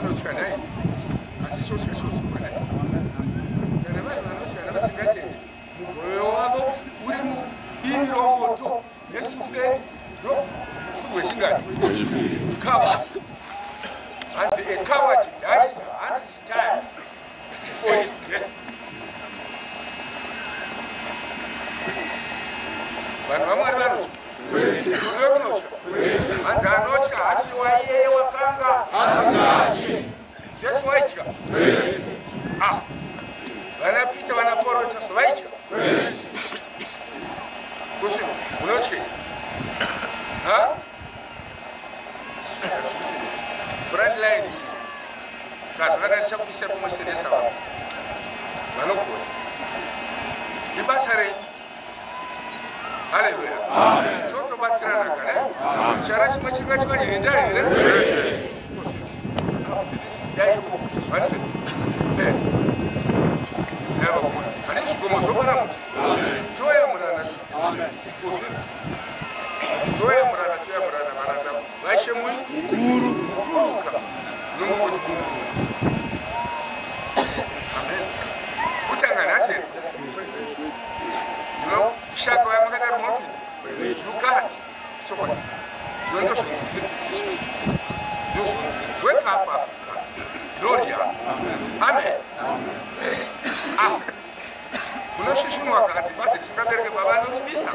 vanotya naye asi kyotya kyotya naye kana vanhu vanotya navasingatende mwoyo wavo uri mubiriromboto nesuferi nofugwechingani coward. And a coward dies 100 times before his death. Vanhu vamwari vanotya unotya hanzi anotya asi waiyeye wakanga jesu waitya vana Peter vana Paul taso vaitya kusvika unotya front line kazvakada tichakuisa pamwe senesa vavo vanogona ibasa rei. Haleluya. Totobatsirana kana chara chimwe chinga chikanyenda here yaiko vanzi ane zvikomo zvopara muti toyamurana toyamurana varanda vashe mukuruka nomungoti mukuru. Amen. Kutanga nhasi shaka wayamakadari mopi you can't so what you don't know wake up Africa gloria amen unoshishunwa wakati basi tisingabereke vavanonibisa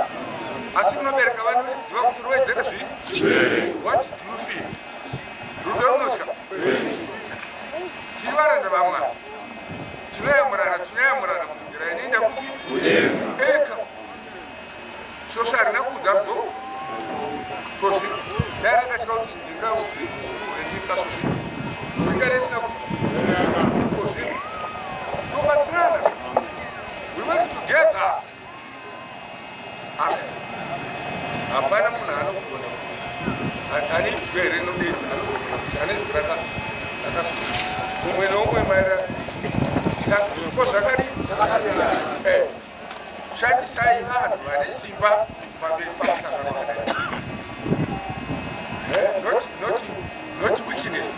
asi unobereka vanonidziva kuti ruwedzere what do you feel rudo runotya tiri varanda vamwari tinoyamurana munzira inoenda kupi eka shosha harina kudza dzo kosi ndarakatya kuti ndingaudzeendikasosha zvinganesina kosi tobatsirana we work together. Amen. Hapana munhu anogona ane izwi here rinodedza ane izwi rakasungwa mumwe noumwe maererano ko zvakadii shandisai vanhu vane simba pamberi pamusangano wakadai not weakness.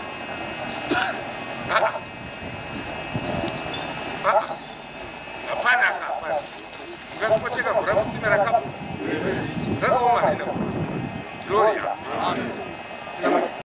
Hapana ungatipoteka gura mutsime rakaoma harina gloria.